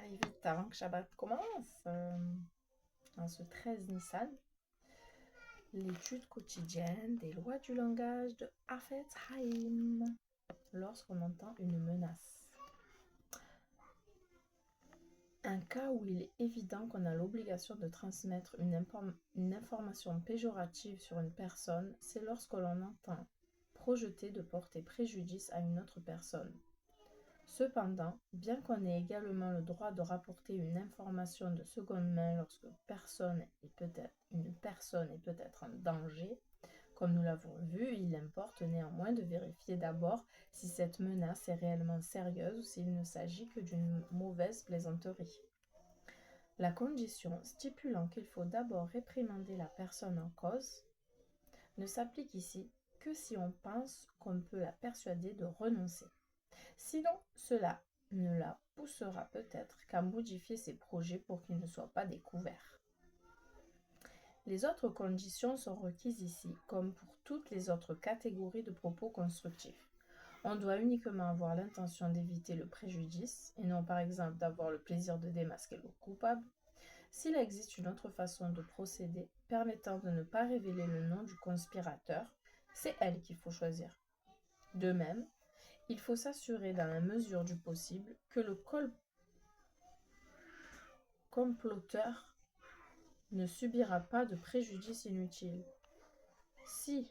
aille vite avant que Shabbat commence. En ce 13 Nissan, l'étude quotidienne des lois du langage de Hafetz Haïm lorsqu'on entend une menace. Un cas où il est évident qu'on a l'obligation de transmettre une information péjorative sur une personne, c'est lorsque l'on entend projeter de porter préjudice à une autre personne. Cependant, bien qu'on ait également le droit de rapporter une information de seconde main lorsque une personne est peut-être en danger, comme nous l'avons vu, il importe néanmoins de vérifier d'abord si cette menace est réellement sérieuse ou s'il ne s'agit que d'une mauvaise plaisanterie. La condition stipulant qu'il faut d'abord réprimander la personne en cause ne s'applique ici que si on pense qu'on peut la persuader de renoncer. Sinon, cela ne la poussera peut-être qu'à modifier ses projets pour qu'ils ne soient pas découverts. Les autres conditions sont requises ici, comme pour toutes les autres catégories de propos constructifs. On doit uniquement avoir l'intention d'éviter le préjudice, et non par exemple d'avoir le plaisir de démasquer le coupable. S'il existe une autre façon de procéder, permettant de ne pas révéler le nom du conspirateur, c'est elle qu'il faut choisir. De même, il faut s'assurer dans la mesure du possible que le comploteur ne subira pas de préjudice inutile. Si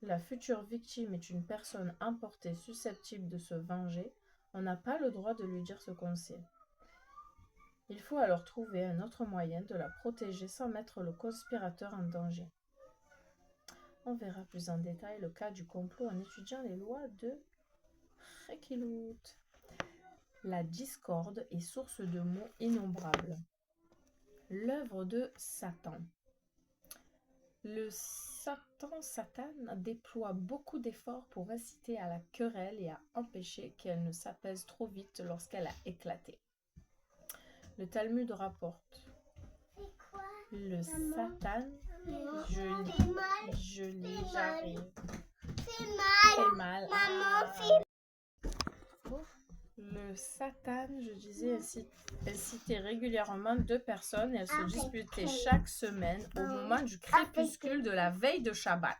la future victime est une personne emportée susceptible de se venger, on n'a pas le droit de lui dire ce qu'on sait. Il faut alors trouver un autre moyen de la protéger sans mettre le conspirateur en danger. On verra plus en détail le cas du complot en étudiant les lois de Rekilut. La discorde est source de mots innombrables. L'œuvre de Satan. Le Satan déploie beaucoup d'efforts pour inciter à la querelle et à empêcher qu'elle ne s'apaise trop vite lorsqu'elle a éclaté. Le Talmud rapporte le Satan, je lis, j'arrive. Fait mal. Le Satan, je disais, incitait régulièrement deux personnes et elles se disputaient chaque semaine au moment du crépuscule de la veille de Shabbat.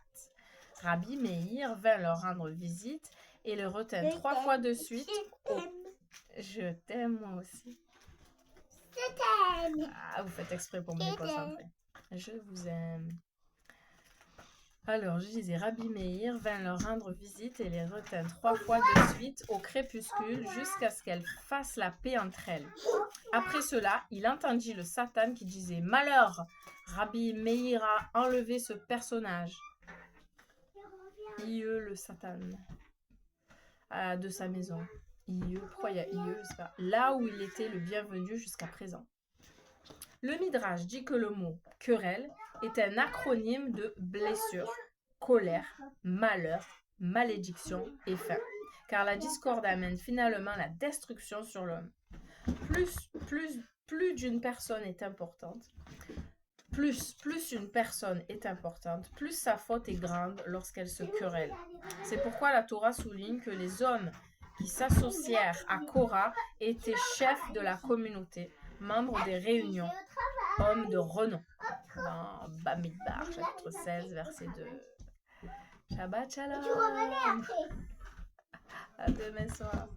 Rabbi Meir vint leur rendre visite et les retint 3 fois de suite. Je t'aime moi aussi. Ah, vous faites exprès pour me déconcentrer. Je vous aime. Alors, je disais, Rabbi Meir vint leur rendre visite et les retint 3 fois de suite au crépuscule jusqu'à ce qu'elles fassent la paix entre elles. Après cela, il entendit le Satan qui disait « Malheur, Rabbi Meir a enlevé ce personnage. » IE le Satan de sa maison. IE, pourquoi il y a IE, je sais pas. Là où il était le bienvenu jusqu'à présent. Le Midrash dit que le mot « querelle » est un acronyme de blessure, colère, malheur, malédiction et faim, car la discorde amène finalement la destruction sur l'homme. Plus une personne est importante, plus une personne est importante, plus sa faute est grande lorsqu'elle se querelle. C'est pourquoi la Torah souligne que les hommes qui s'associèrent à Korah étaient chefs de la communauté, membres des réunions, hommes de renom. Dans Bamidbar, chapitre 16, verset 2. Shabbat Shalom. À demain soir.